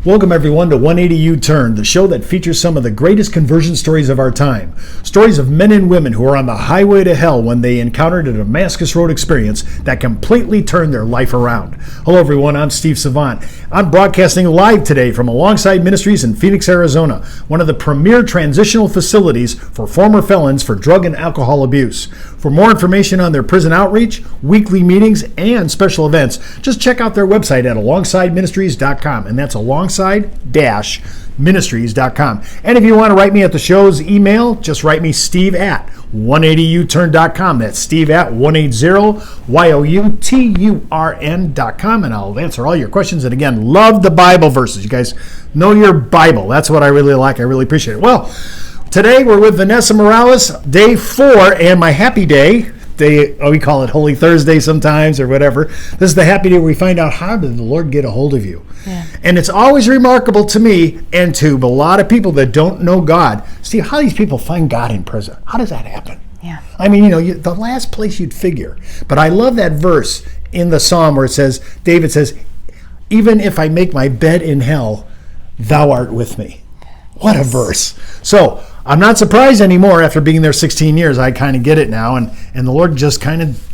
Welcome everyone to 180 U-Turn, the show that features some of the greatest conversion stories of our time. Stories of men and women who are on the highway to hell when they encountered a Damascus Road experience that completely turned their life around. Hello everyone, I'm Steve Savant. I'm broadcasting live today from Alongside Ministries in Phoenix, Arizona, one of the premier transitional facilities for former felons for drug and alcohol abuse. For more information on their prison outreach, weekly meetings, and special events, just check out their website at alongsideministries.com, and that's alongside-ministries.com. And if you want to write me at the show's email, just write me Steve at 180uturn.com. That's Steve at 180youturn.com, and I'll answer all your questions. And again, love the Bible verses. You guys know your Bible. That's what I really like. I really appreciate it. Well, today we're with Vanessa Morales, day 4, and my happy day. We call it Holy Thursday sometimes or whatever. This is the happy day where we find out how did the Lord get a hold of you. Yeah. And it's always remarkable to me and to a lot of people that don't know God. See how these people find God in prison. How does that happen? Yeah. I mean, the last place you'd figure. But I love that verse in the Psalm where it says, David says, even if I make my bed in hell, thou art with me. What a verse. So I'm not surprised anymore after being there 16 years. I kind of get it now. And the Lord just kind of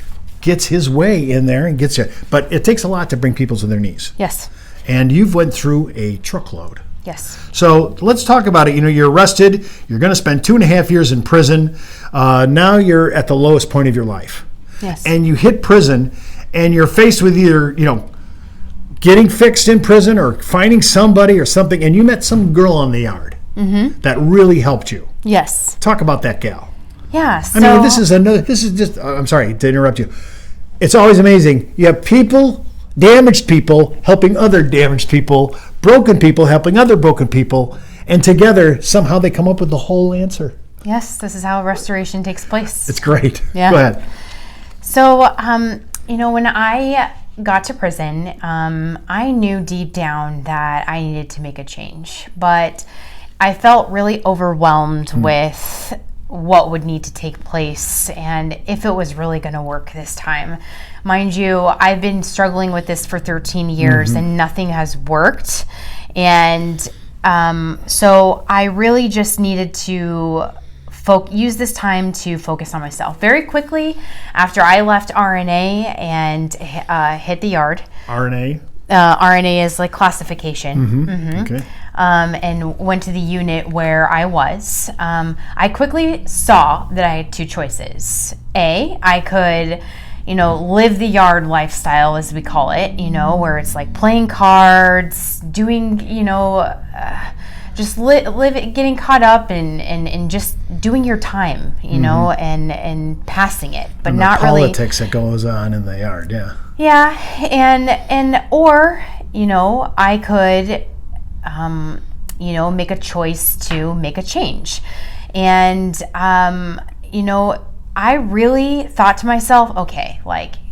gets his way in there and gets you. But it takes a lot to bring people to their knees. Yes. And you've went through a truckload. Yes. So let's talk about it. You're arrested. You're going to spend 2.5 years in prison. Now you're at the lowest point of your life. Yes. And you hit prison and you're faced with either, getting fixed in prison or finding somebody or something. And you met some girl on the yard. Mm-hmm. That really helped you. Yes. Talk about that gal. Yeah. So, I mean, this is just, I'm sorry to interrupt you. It's always amazing. You have people, damaged people, helping other damaged people, broken people, helping other broken people, and together, somehow they come up with the whole answer. Yes, this is how restoration takes place. It's great. Yeah. Go ahead. So, when I got to prison, I knew deep down that I needed to make a change, but I felt really overwhelmed with what would need to take place and if it was really going to work this time. Mind you, I've been struggling with this for 13 years and nothing has worked. And so I really just needed to use this time to focus on myself. Very quickly after I left RNA and hit the yard. RNA? RNA is like classification. Okay. And went to the unit where I was. I quickly saw that I had two choices. I could, live the yard lifestyle, as we call it, where it's like playing cards, doing, just getting caught up and just doing your time, and passing it, but and not the really politics that goes on in the yard. Yeah. Yeah, or I could, make a choice to make a change, and I really thought to myself, okay,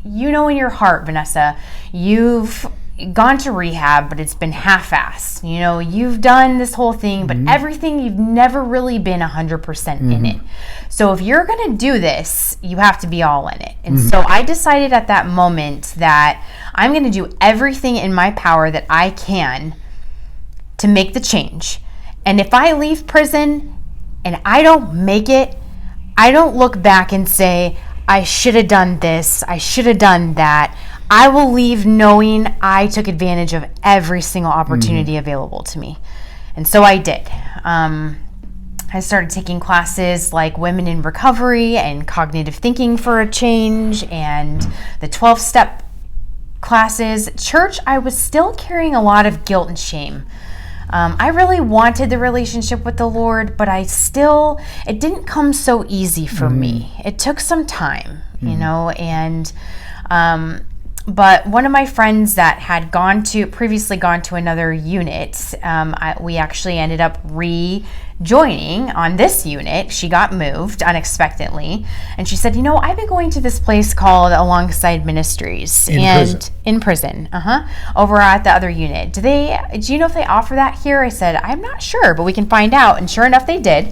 in your heart, Vanessa, you've gone to rehab, but it's been half-assed. You've done this whole thing, but everything, you've never really been 100% in it. So if you're going to do this, you have to be all in it. And so I decided at that moment that I'm going to do everything in my power that I can to make the change. And if I leave prison and I don't make it, I don't look back and say, I should have done this, I should have done that. I will leave knowing I took advantage of every single opportunity available to me. And so I did. I started taking classes like Women in Recovery and Cognitive Thinking for a Change and the 12-step classes. Church, I was still carrying a lot of guilt and shame. I really wanted the relationship with the Lord, but it didn't come so easy for me. It took some time, and but one of my friends that had previously gone to another unit, we actually ended up rejoining on this unit. She got moved unexpectedly, and she said, I've been going to this place called Alongside Ministries in prison, over at the other unit. Do you know if they offer that here? I said, I'm not sure, but we can find out. And sure enough, they did.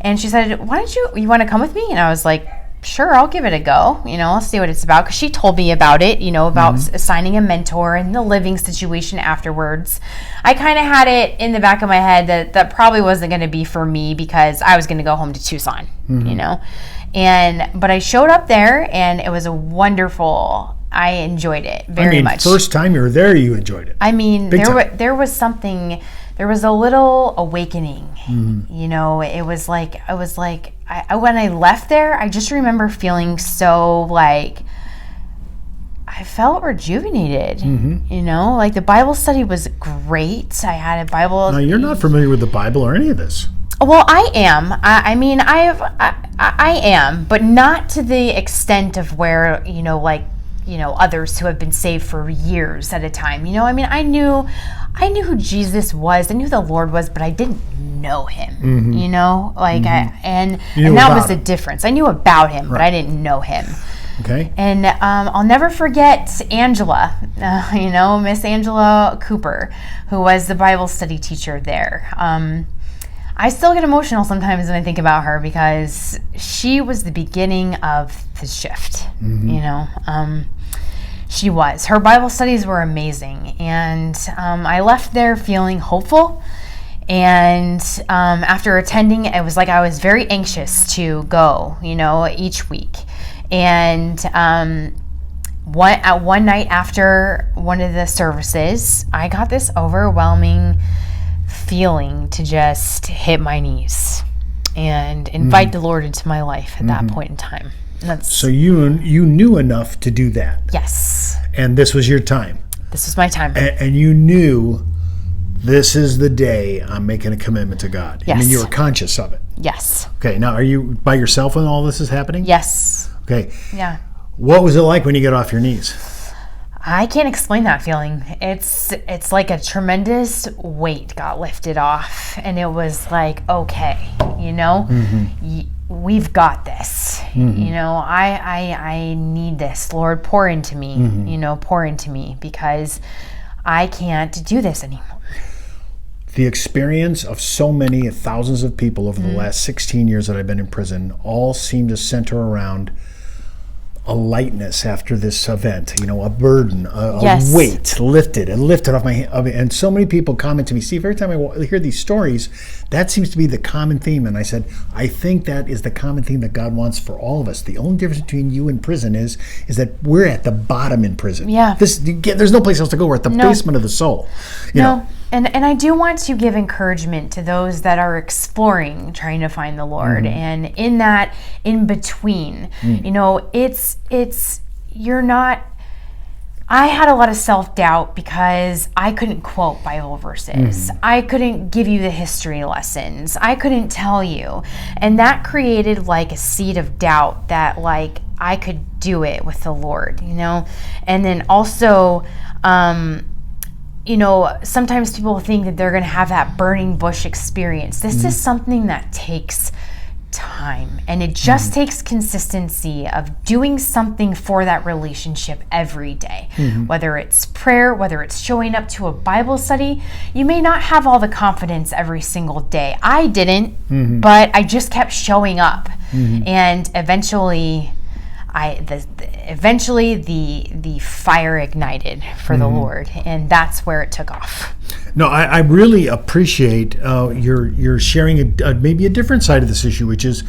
And she said, why don't you want to come with me? And I was like, sure, I'll give it a go. I'll see what it's about. Because she told me about it, about assigning a mentor and the living situation afterwards. I kind of had it in the back of my head that probably wasn't going to be for me because I was going to go home to Tucson, But I showed up there and it was I enjoyed it very much. First time you were there, you enjoyed it. There was something, there was a little awakening. It was like, when I left there, I just remember feeling so I felt rejuvenated. The Bible study was great. I had a Bible. Now, you're not familiar with the Bible or any of this. Well, I am. I am, but not to the extent of where, others who have been saved for years at a time. I knew who Jesus was. I knew who the Lord was, but I didn't know him. And that was the difference. I knew about him, but I didn't know him. Okay. And I'll never forget Angela, Miss Angela Cooper, who was the Bible study teacher there. I still get emotional sometimes when I think about her because she was the beginning of the shift, She was. Her Bible studies were amazing. And I left there feeling hopeful. And after attending, it was like I was very anxious to go, each week. And one night after one of the services, I got this overwhelming feeling to just hit my knees and invite the Lord into my life at that point in time. So you knew enough to do that. Yes. And this was your time. This was my time. And you knew this is the day I'm making a commitment to God. Yes. You were conscious of it. Yes. Okay. Now, are you by yourself when all this is happening? Yes. Okay. Yeah. What was it like when you get off your knees? I can't explain that feeling. It's like a tremendous weight got lifted off, and it was like, okay, we've got this. I need this. Lord, pour into me. Pour into me because I can't do this anymore. The experience of so many thousands of people over the last 16 years that I've been in prison all seem to center around a lightness after this event, a burden, a weight lifted off my hand. And so many people comment to me, Steve, every time I hear these stories, that seems to be the common theme. And I said, I think that is the common theme that God wants for all of us. The only difference between you and prison is that we're at the bottom in prison. Yeah. There's no place else to go. We're at the basement of the soul. You know. And I do want to give encouragement to those that are exploring, trying to find the Lord. And in that, in between, you're not, I had a lot of self-doubt because I couldn't quote Bible verses. I couldn't give you the history lessons. I couldn't tell you. And that created like a seed of doubt that I could do it with the Lord, And then also, sometimes people think that they're going to have that burning bush experience. This is something that takes time, and it just takes consistency of doing something for that relationship every day. Whether it's prayer, whether it's showing up to a Bible study. You may not have all the confidence every single day. I didn't, but I just kept showing up. And eventually the fire ignited for the Lord, and that's where it took off. No, I really appreciate your sharing maybe a different side of this issue, which is,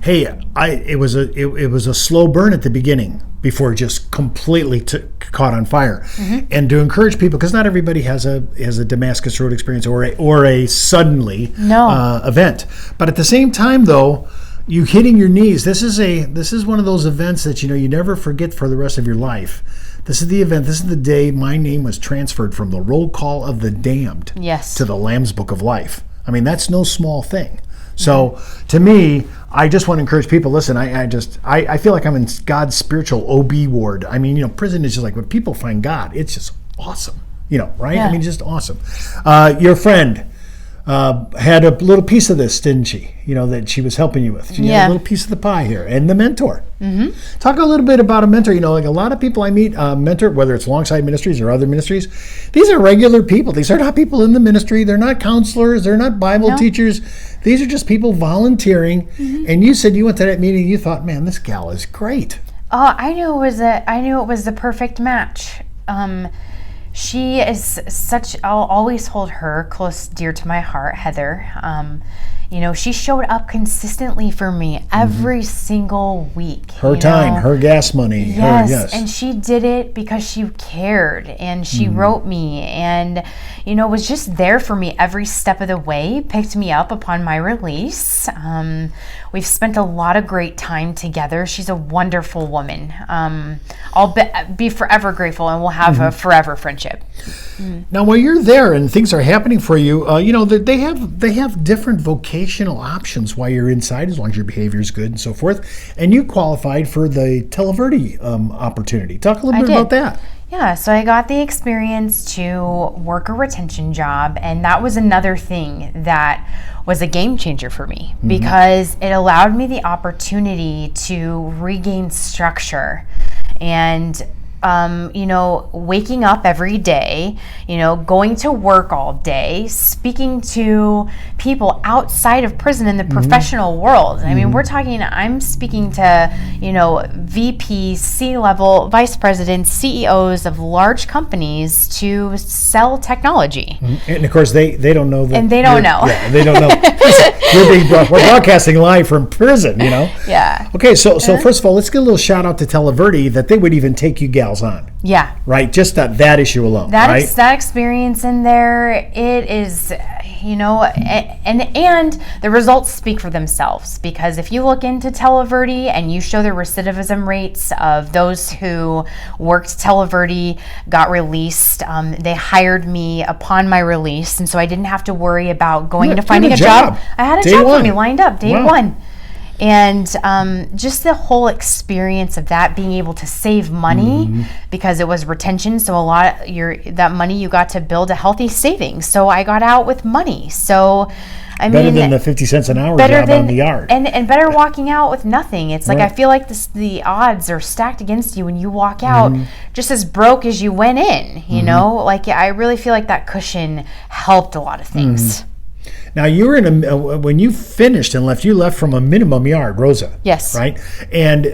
hey, it was a slow burn at the beginning before it just completely caught on fire, and to encourage people, because not everybody has a Damascus Road experience or a suddenly event, but at the same time though. You hitting your knees. This is one of those events that you never forget for the rest of your life. This is the event. This is the day my name was transferred from the roll call of the damned to the Lamb's Book of Life. I mean, that's no small thing. So to me, I just want to encourage people. Listen, I feel like I'm in God's spiritual OB ward. I mean, prison is just like when people find God, it's just awesome. Right? Yeah. I mean, just awesome. Your friend. had a little piece of this, didn't she? That she was helping you with. She had a little piece of the pie here, and the mentor. Mm-hmm. Talk a little bit about a mentor. Like a lot of people I meet, mentor, whether it's alongside ministries or other ministries, these are regular people. These are not people in the ministry. They're not counselors. They're not Bible teachers. These are just people volunteering. Mm-hmm. And you said you went to that meeting and you thought, man, this gal is great. Oh, I knew it was the perfect match. She is I'll always hold her close, dear to my heart, Heather. She showed up consistently for me every single week. Her time, her gas money. Yes, and she did it because she cared, and she wrote me, and was just there for me every step of the way, picked me up upon my release. We've spent a lot of great time together. She's a wonderful woman. I'll be forever grateful, and we'll have a forever friendship. Now, while you're there and things are happening for you, they have different vocational options while you're inside, as long as your behavior is good and so forth. And you qualified for the Televerde opportunity. Talk a little bit about that. Yeah, so I got the experience to work a retention job, and that was another thing that was a game changer for me, because it allowed me the opportunity to regain structure and waking up every day, going to work all day, speaking to people outside of prison in the professional world. I mean, I'm speaking to, VP, C-level, vice presidents, CEOs of large companies to sell technology. And of course, they don't know that. And they don't know. Yeah, they don't know. We're broadcasting live from prison, Yeah. Okay, so first of all, let's get a little shout out to Televerde that they would even take you gals on. Yeah. Right? Just that issue alone. That experience in there, it is, and the results speak for themselves, because if you look into Televerde and you show the recidivism rates of those who worked Televerde, got released, they hired me upon my release, and so I didn't have to worry about going to finding a job. I had a job for me lined up day one. And just the whole experience of that, being able to save money because it was retention. So that money you got to build a healthy savings. So I got out with money. So better than the 50 cents an hour job on the yard. And better walking out with nothing. It's like I feel like the odds are stacked against you when you walk out just as broke as you went in. Like I really feel like that cushion helped a lot of things. Now, you were when you finished and left, you left from a minimum yard, Rosa. Yes. Right? And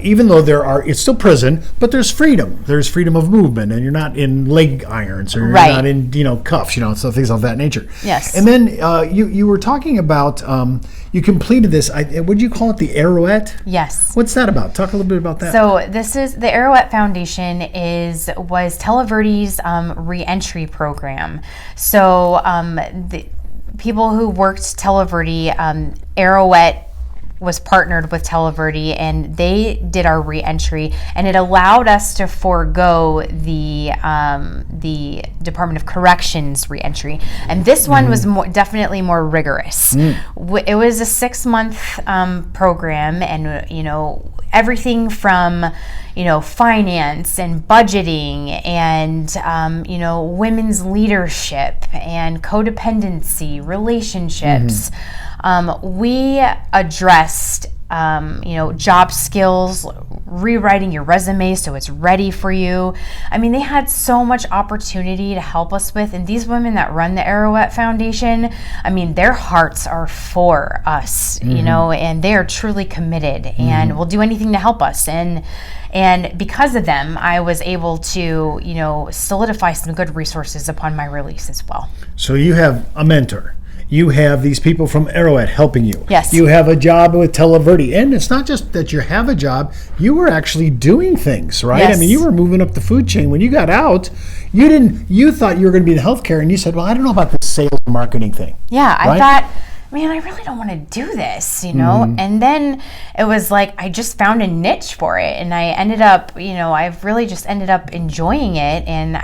even though it's still prison, but there's freedom. There's freedom of movement, and you're not in leg irons, or you're not in, cuffs, so things of that nature. Yes. And then you were talking about, you completed this, would you call it the Arouet? Yes. What's that about? Talk a little bit about that. So this is the Arouet Foundation was Televerde's re-entry program. So the people who worked Televerde, Arouet was partnered with Televerde, and they did our re-entry, and it allowed us to forego the Department of Corrections re-entry, and this one was definitely more rigorous. It was a 6-month program, and everything from finance and budgeting and women's leadership and codependency, relationships. We addressed job skills, rewriting your resume so it's ready for you. I mean, they had so much opportunity to help us with, and these women that run the Arouet Foundation, I mean, their hearts are for us, and they are truly committed and will do anything to help us. And because of them, I was able to, solidify some good resources upon my release as well. So you have a mentor. You have these people from Arouet helping you. Yes. You have a job with Televerde. And it's not just that you have a job, you were actually doing things, right? Yes. I mean, you were moving up the food chain. When you got out, you thought you were going to be in healthcare, and you said, well, I don't know about this sales and marketing thing. Yeah, I thought, man, I really don't want to do this, And then it was like I just found a niche for it, and I ended up, I've really just ended up enjoying it, and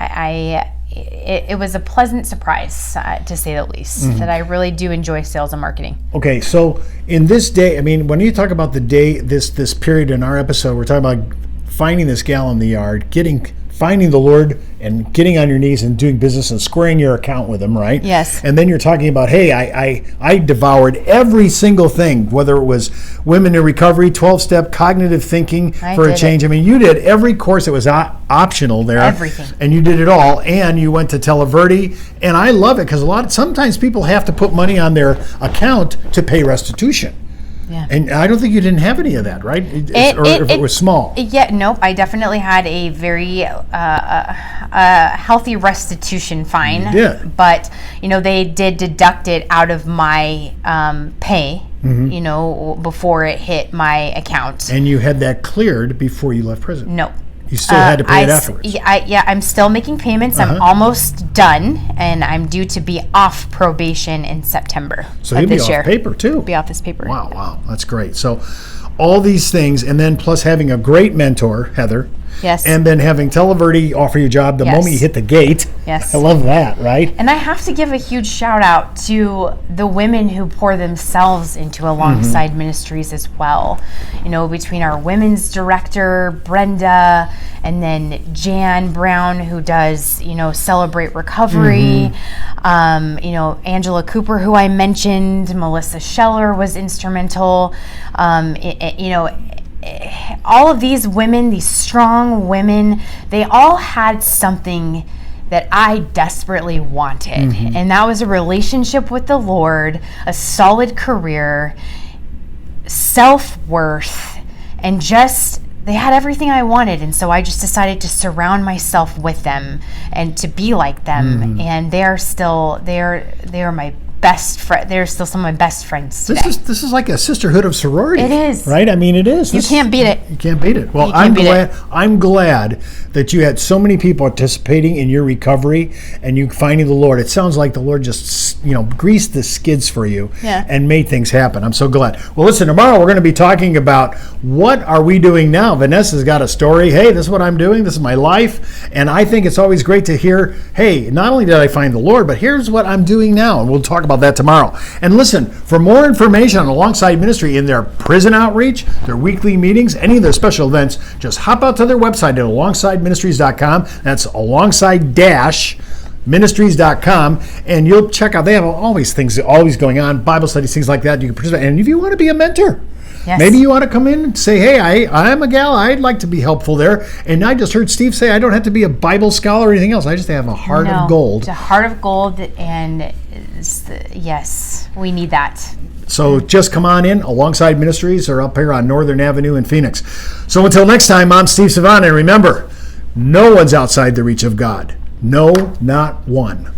it was a pleasant surprise, to say the least, that I really do enjoy sales and marketing. Okay, so in this day, I mean, when you talk about the day, this period in our episode, we're talking about finding this gal in the yard, getting finding the Lord and getting on your knees and doing business and squaring your account with him, right? Yes. And then you're talking about, hey, I devoured every single thing, whether it was Women in Recovery, 12-step cognitive thinking for a change. I mean, you did every course that was optional there. Everything. And you did it all. And you went to Televerde. And I love it because sometimes people have to put money on their account to pay restitution. Yeah. And I don't think you didn't have any of that, right? If it was small. Yeah, nope. I definitely had a very healthy restitution fine. You did. But, they did deduct it out of my pay, before it hit my account. And you had that cleared before you left prison? Nope. You still had to pay it afterwards? I'm still making payments. I'm almost done, and I'm due to be off probation in September so you'll be off paper, too? Be off this paper. Wow. That's great. So all these things, and then plus having a great mentor, Heather. Yes. And then having Televerde offer you a job the moment you hit the gate. Yes. I love that, right? And I have to give a huge shout out to the women who pour themselves into alongside Ministries as well. Between our women's director, Brenda, and then Jan Brown, who does, Celebrate Recovery. Angela Cooper, who I mentioned, Melissa Scheller was instrumental. All of these women, these strong women, they all had something that I desperately wanted. And that was a relationship with the Lord, a solid career, self-worth, and they had everything I wanted. And so I just decided to surround myself with them and to be like them. And they are my best friend. They're still some of my best friends today. This is like a sisterhood of sorority. It is, right? I mean, it is. You can't beat it. You can't beat it. Well, I'm glad that you had so many people participating in your recovery and you finding the Lord. It sounds like the Lord just greased the skids for you and made things happen. I'm so glad. Well, listen, tomorrow we're going to be talking about what are we doing now. Vanessa's got a story. Hey, this is what I'm doing. This is my life. And I think it's always great to hear, hey, not only did I find the Lord, but here's what I'm doing now. And we'll talk about that tomorrow. And listen, for more information on Alongside Ministry in their prison outreach, their weekly meetings, any of their special events, just hop out to their website at alongsideministries.com. That's alongside-ministries.com, and you'll check out, they have all these things always going on, Bible studies, things like that. You can participate. And if you want to be a mentor, maybe you want to come in and say, hey, I'm a gal, I'd like to be helpful there. And I just heard Steve say I don't have to be a Bible scholar or anything else. I just have a heart of gold. It's a heart of gold, and yes, we need that. So just come on in. Alongside Ministries are up here on Northern Avenue in Phoenix. So until next time, I'm Steve Savant, and remember, no one's outside the reach of God. No, not one.